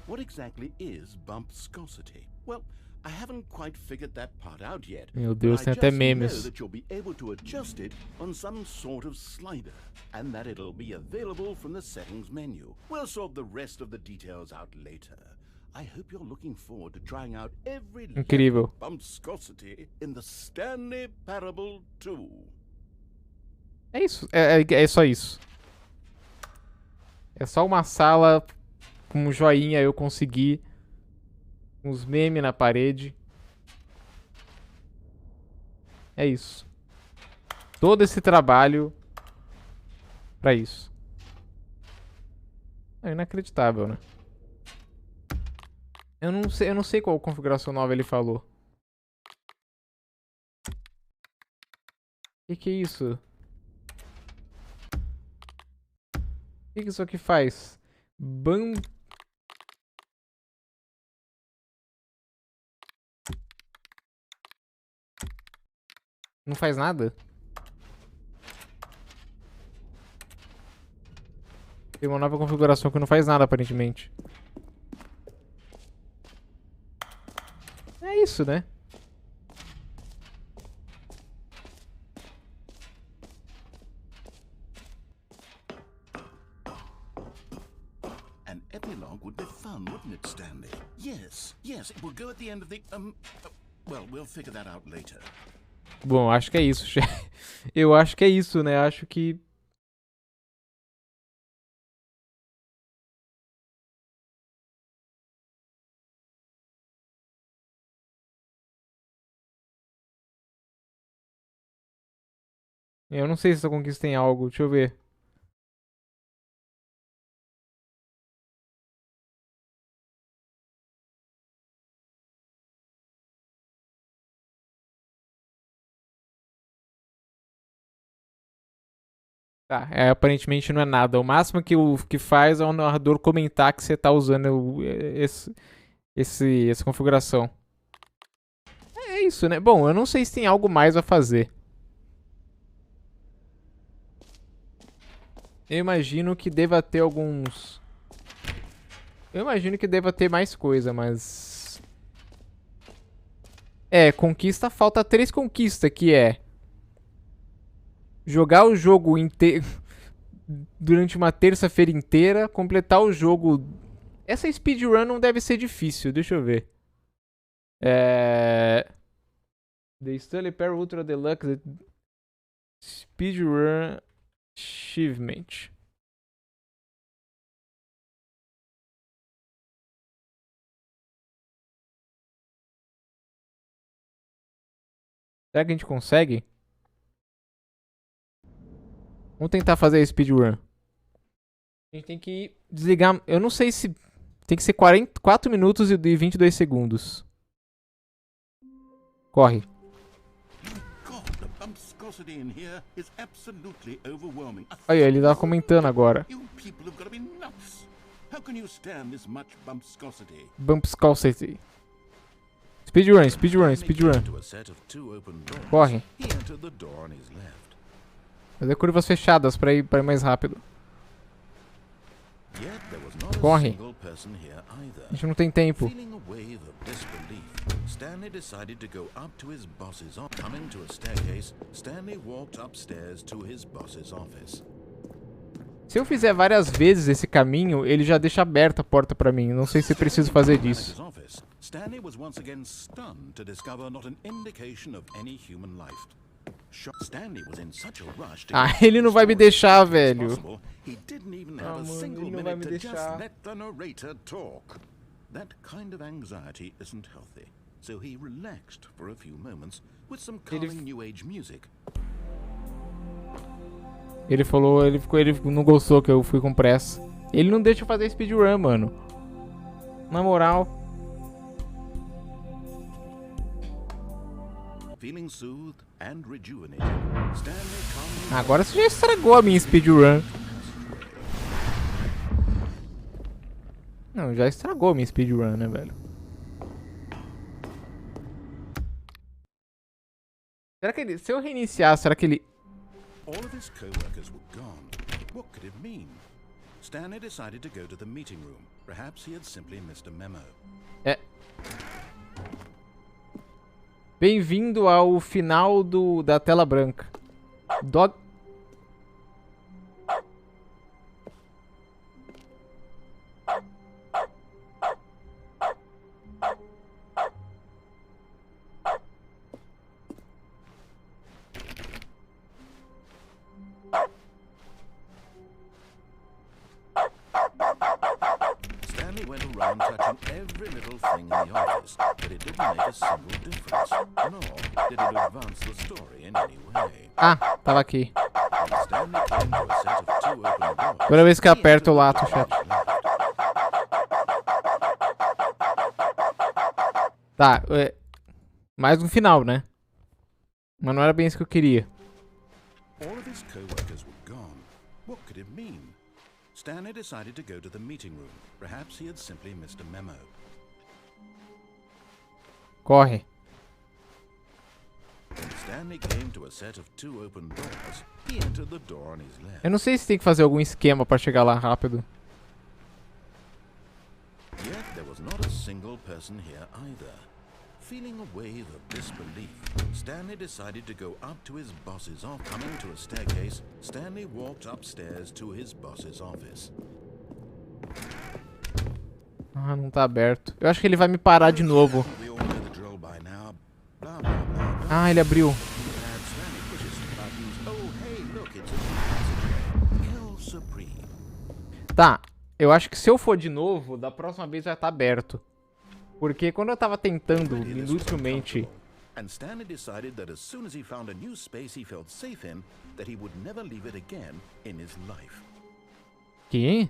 What exactly is bumpscosity? Well, I haven't quite figured that part out yet. Meu Deus, but tem I até just know memes. that you'll be able to adjust it on some sort of slider, and that it'll be available from the settings menu. We'll sort the rest of the details out later. I hope you're looking forward to trying out every Incrível. level of bumpscosity in the Stanley Parable 2. É isso. É só isso. É só uma sala com um joinha eu consegui. Uns memes na parede. É isso. Todo esse trabalho pra isso. É inacreditável, né? Eu não sei qual configuração nova ele falou. Que é isso? O que isso aqui faz? Não faz nada? Tem uma nova configuração que não faz nada, aparentemente. É isso, né? An epilogue would be fun, wouldn't it, Stanley? Yes, it will go at the end of the, well, we'll figure that out later. Bom, acho que é isso, chefe. Eu acho que é isso, né? Acho que... Eu não sei se essa conquista tem algo. Deixa eu ver. Tá, aparentemente não é nada. O máximo que faz é o narrador comentar que você tá usando essa configuração. É isso, né? Bom, eu não sei se tem algo mais a fazer. Eu imagino que deva ter alguns... Eu imagino que deva ter mais coisa, mas... conquista, falta 3 conquistas, que é... jogar o jogo inteiro durante uma terça-feira inteira, completar o jogo... Essa speedrun não deve ser difícil, deixa eu ver. The Stanley Parable Ultra Deluxe Speedrun Achievement. Será que a gente consegue? Vamos tentar fazer a speedrun. A gente tem que desligar... Eu não sei se... Tem que ser 4 minutos e 22 segundos. Corre. God, the bumpscosity in here is absolutely overwhelming. Aí, ele tá comentando agora. You people have got to be nuts. How can you stand this much bumpscosity? Bumpscosity. Speedrun, speedrun, speedrun. Corre. Fazer curvas fechadas pra ir mais rápido. Corre. A gente não tem tempo. Stanley decided to go up to his boss's office. Coming to a staircase, Stanley walked upstairs to his boss's office. Se eu fizer várias vezes esse caminho, ele já deixa aberta a porta pra mim. Não sei se preciso fazer disso. Stanley was once again stunned to discover not an indication of any human life. Stanley was in such a rush to ele não vai me deixar, velho. He didn't even have a single minute to just let the narrator talk. That kind of anxiety isn't healthy. So he relaxed for a few moments with some calming new age music. Ele falou, ele não gostou que eu fui com pressa. Ele não deixa eu fazer speedrun, mano. Na moral. Feeling soothed and rejuvenated, Stanley calmly... Agora você já estragou a minha speedrun. Não, já estragou a minha speedrun, né, velho? Será que ele... Se eu reiniciar, será que ele... All of his co-workers were gone. What could it mean? Stanley decided to go to the meeting room. Perhaps he had simply missed a memo. Bem-vindo ao final da tela branca. Dog... Stanley went around touching every little thing in the office, but it didn't make a single difference, nor did it advance the story in any way. Tava aqui. When Stanley came to a set of 2 open doors, Toda vez que eu aperto eu lato o chat. Tá, mais um final, né? Mas não era bem isso que eu queria. all of his co-workers were gone. What could it mean? Stanley decided to go to the meeting room. Perhaps he had simply missed a memo. Corre. When Stanley came to a set of 2 open doors, he entered the door on his left. Eu não sei se tem que fazer algum esquema pra chegar lá rápido. Yet there was not a single person here either. Feeling a wave of disbelief, Stanley decided to go up to his boss's office. Coming to a staircase, Stanley walked upstairs to his boss's office. Não tá aberto. Eu acho que ele vai me parar de novo. We all know the drill by now. Blah, blah, blah, blah. Ele abriu. And Stanley pushes some buttons. Oh, hey, look, it's a new passageway. Hell Supreme. Tá, eu acho que se eu for de novo, da próxima vez vai estar aberto. Porque quando eu tava tentando inutilmente... And Stanley decided that as soon as he found a new space he felt safe in, that he would never leave it again in his life. Que?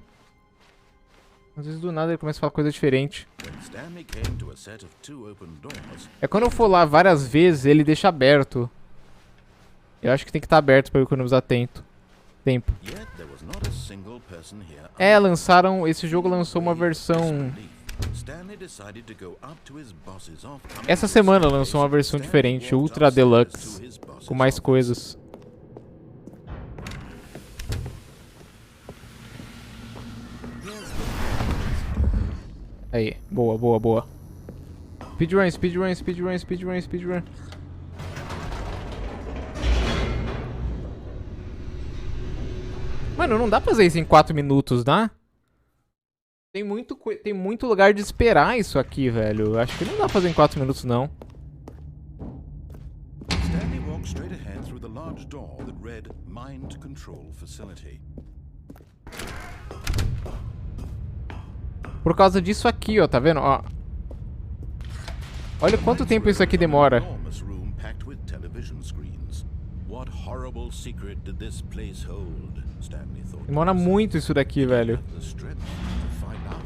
Às vezes do nada ele começa a falar coisa diferente. When Stanley came to a set of 2 open doors, É quando eu for lá várias vezes, ele deixa aberto. Eu acho que tem que estar aberto pra eu economizar tempo. Tempo. Yet there was not a single person here. É, lançaram... Esse jogo lançou uma versão... Stanley decided to go up to his boss's office. Essa semana lançou uma versão diferente, Ultra Deluxe, com mais coisas. Aí, boa, boa, boa. Speedrun, speedrun, speedrun, speedrun, speedrun. Mano, não dá pra fazer isso em 4 minutos, né? Tem muito lugar de esperar isso aqui, velho. Acho que não dá pra fazer em 4 minutos, não. Stanley walked straight ahead through the large door that read Mind Control Facility. Por causa disso aqui, ó, tá vendo? Ó. Olha quanto tempo isso aqui demora. Enormous room packed with television screens. What horrible secret did this place hold? Stanley thought. Demora muito isso daqui, velho. The strength to find out.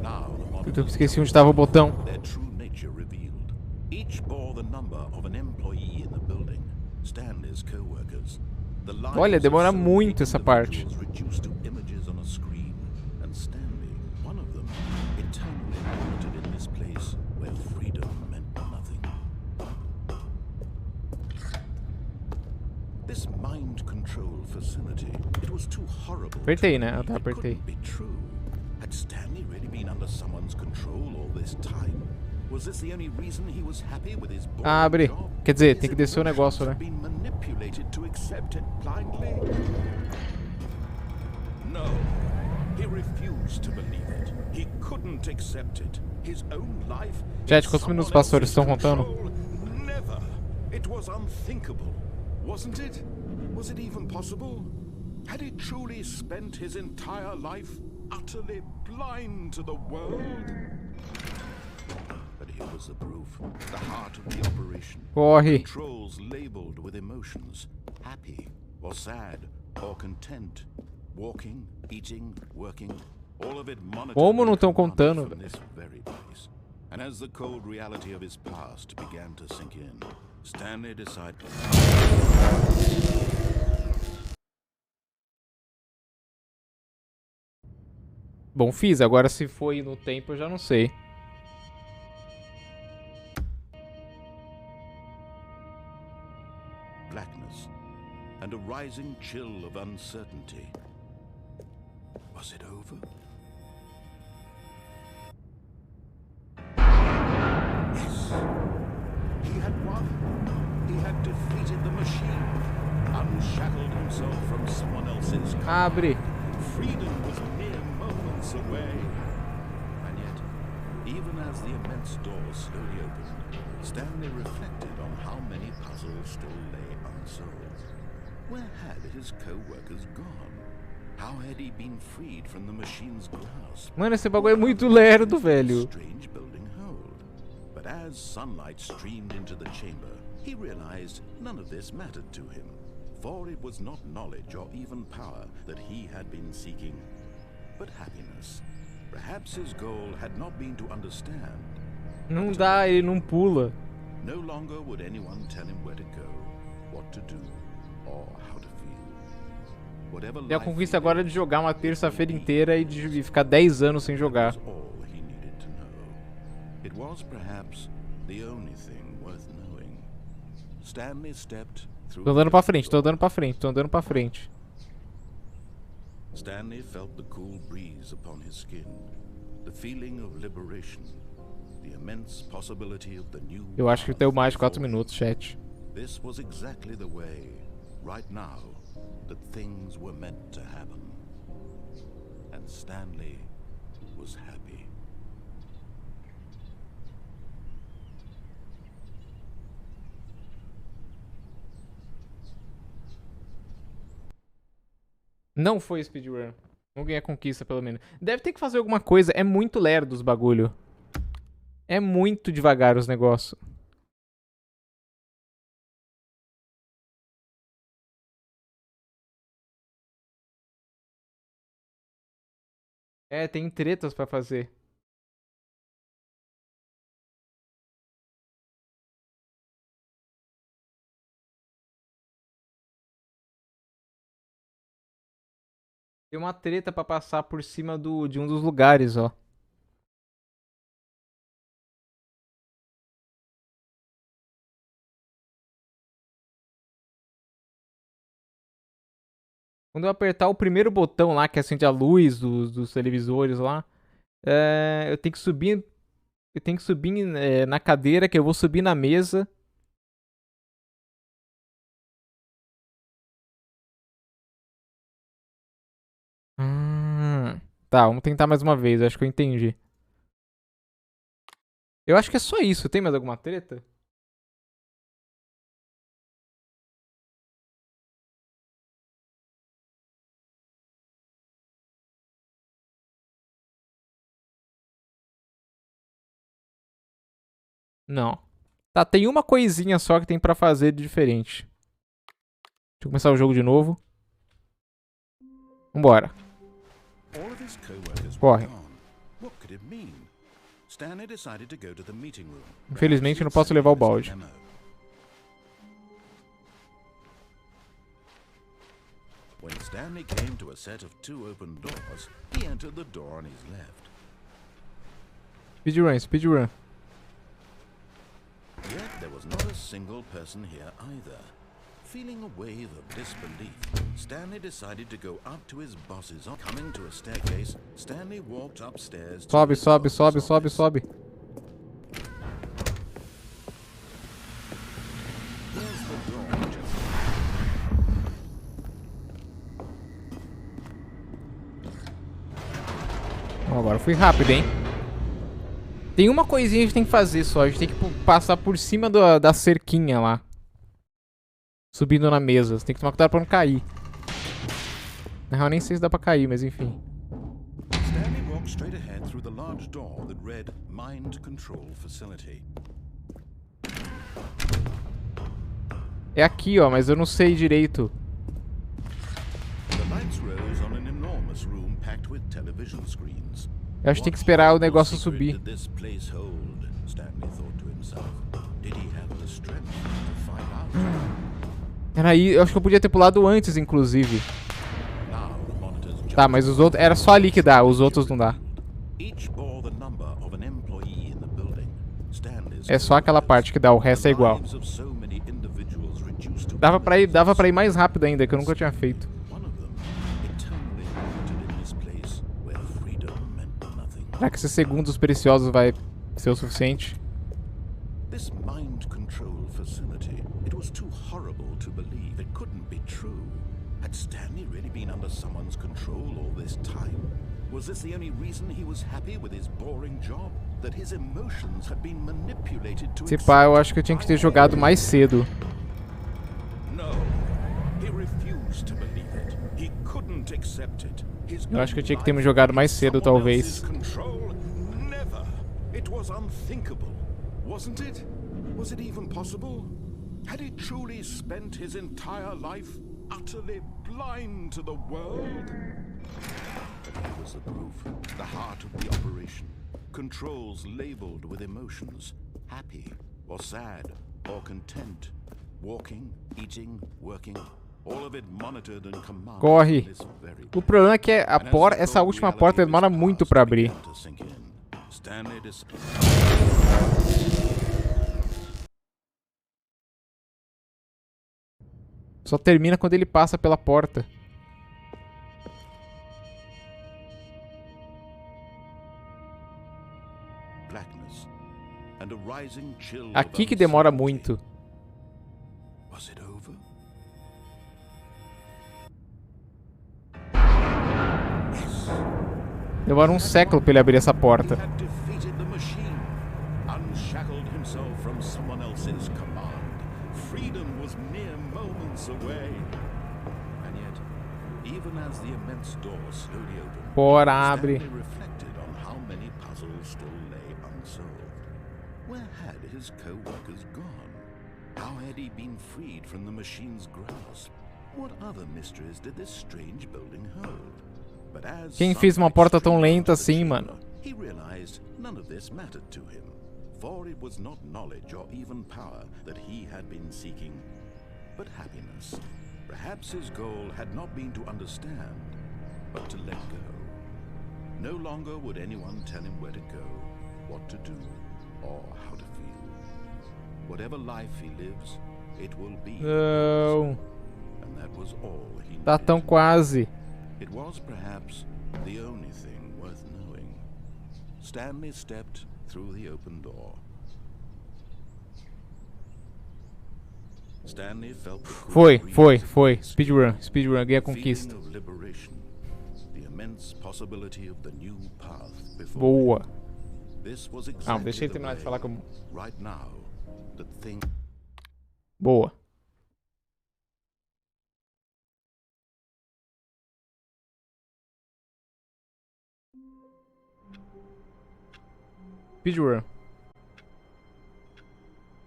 Now the Eu esqueci onde tava o botão. their true nature revealed. Each bore the number of an employee in the building. Stanley's co-workers. The lives Olha, demora of so muito many essa parte. individuals reduced to images on a screen. And Stanley, one of them, eternally monitored in this place where freedom meant nothing. This mind control facility, it was too horrible. Apertei, to né? believe. Tá, It apertei. couldn't be true. Had Stanley really been under someone's control all this time? Was this the only reason he was happy with his boring Abre. job? Quer dizer, His tem que descer o negócio, né? emotions had been manipulated to accept it blindly? No. He refused to believe it. He couldn't accept it. His own life. Chat, in quantos minutos someone passou? Eles else's estão contando? control? Never. It was unthinkable, wasn't it? Was it even possible? Had he truly spent his entire life utterly blind to the world? But here was the proof. The heart of the operation. Corre. Controls labeled with emotions. Happy, or sad, or content. Walking, eating, working. All of it monitored Como não and tão commanded contando, from this very place. And as the cold reality of his past began to sink in, Stanley decided... Bom, fiz. Agora se foi no tempo eu já não sei. blackness and a rising chill of uncertainty. Was it over? Yes. He had won. He had defeated the machine, unshackled himself from someone else's command. Abre. Freedom was mere moments away. And yet, even as the immense door slowly opened, Stanley reflected on how many puzzles still lay unsolved. Where had his co-workers gone? How had he been freed from the machine's grasp? Mano, esse bagulho é muito lerdo, velho. Strange building hold. But as sunlight streamed into the chamber, he realized none of this mattered to him. For it was not knowledge or even power that he had been seeking, but happiness. Perhaps his goal had not been to understand. Não dá, ele não pula. No longer would anyone tell him where to go, what to do, or how to feel. Whatever E a life conquista he agora é de lived, jogar uma terça-feira inteira e de ficar 10 anos sem jogar. was all he needed to know. It was perhaps the only thing worth knowing. Stanley stepped through. Tô andando pra frente, tô andando pra frente, tô andando pra frente. Stanley felt the cool breeze upon his skin, the feeling of liberation, the immense possibility of the new. Eu acho que path deu mais de 4 before him. minutos, chat. This was exactly the way, right now, that things were meant to happen. And Stanley was happy. Não foi speedrun. Não ganhei a conquista, pelo menos. Deve ter que fazer alguma coisa. É muito lerdo os bagulho. É muito devagar os negócios. É, tem tretas pra fazer. Tem uma treta pra passar por cima de um dos lugares, ó. Quando eu apertar o primeiro botão lá, que acende a luz dos televisores lá, eu tenho que subir. Eu tenho que subir na cadeira, que eu vou subir na mesa. Tá, vamos tentar mais uma vez, acho que eu entendi. Eu acho que é só isso, tem mais alguma treta? Não. Tá, tem uma coisinha só que tem pra fazer de diferente. Deixa eu começar o jogo de novo. Vambora. All of his co-workers were Corre. gone. What could it mean? Stanley decided to go to the meeting room. Infelizmente eu não posso levar o balde. When Stanley came to a set of 2 open doors, he entered the door on his left. Speedrun, speedrun. Yet there was not a single person here either. Feeling a wave of disbelief, Stanley decided to go up to his boss's office. Coming to a staircase, Stanley walked upstairs to Sobe, his sobe, boss's sobe, sobe, office. sobe. Here's the door, just Agora fui rápido, hein? Tem uma coisinha que a gente tem que fazer só. A gente tem que passar por cima da cerquinha lá. Subindo na mesa. Você tem que tomar cuidado pra não cair. Na real, nem sei se dá pra cair, mas enfim. Stanley walked straight ahead through the large door that read Mind Control Facility. É aqui, ó, mas eu não sei direito. The lights rose on an enormous room packed with television screens. Eu acho que tem que esperar o negócio subir. Did this place hold? Stanley thought to himself. Did he have the strength to find out? Peraí, eu acho que eu podia ter pulado antes, inclusive. Now the monitors Tá, mas os outros... Era só ali que dá, os outros não dá. each bore the number of an employee in the building. Stanley's É só aquela parte que dá, o resto é igual. lives of so many individuals reduced to Dava pra ir mais rápido ainda, que eu nunca tinha feito. one of them eternally rooted in this place where freedom meant nothing. Será que esses segundos preciosos vai ser o suficiente? This mind control facility, it was too horrible to believe. It couldn't be true. Had Stanley really been under someone's control all this time? Was this the only reason he was happy with his boring job? That his emotions had been manipulated to Se pá, eu acho que eu tinha que ter jogado mais cedo. No. He refused to believe it. He couldn't accept it. His Eu acho que eu tinha que own ter me life jogado mais in cedo, someone talvez. else's control? Never. It was unthinkable, wasn't it? Was it even possible? Had he truly spent his entire life utterly blind to the world? But here was the proof, the heart of the operation. Controls labeled with emotions, happy or sad or content, walking, eating, working, all of it monitored and commanded Corre. in this very O problema é que And as essa the última reality porta of his demora muito past pra abrir. began to sink in, Stanley Só termina quando ele passa pela porta. blackness and a rising chill Aqui of que demora uncertainty. muito. Was it over? Demora um século pra ele abrir essa He porta. had defeated the machine, unshackled himself from someone else's command. Freedom was mere moments away. And yet, even as the immense door slowly opened, Bora, abre. Stanley reflected on how many puzzles still lay unsolved. Where had his co-workers gone? How had he been freed from the machine's grasp? What other mysteries did this strange building hold? But as Quem fez uma porta tão lenta assim, mano? he realized none of this mattered to him, for it was not knowledge or even power that he had been seeking, but happiness. Perhaps his goal had not been to understand, but to let go. No longer would anyone tell him where to go, what to do, or how to feel. Whatever life he lives, it will be Não. his. And that was all he Tá needed tão to know. quase. It was perhaps the only thing worth knowing. Stanley stepped through the open door. Stanley felt the cool Foi. breeze, Speedrun. Ganhei a feeling conquista. of liberation, the immense possibility of the new path before Boa. him. This was Não, exactly deixa ele the terminar de falar way, como... right now, the thing. Boa. Speedrun.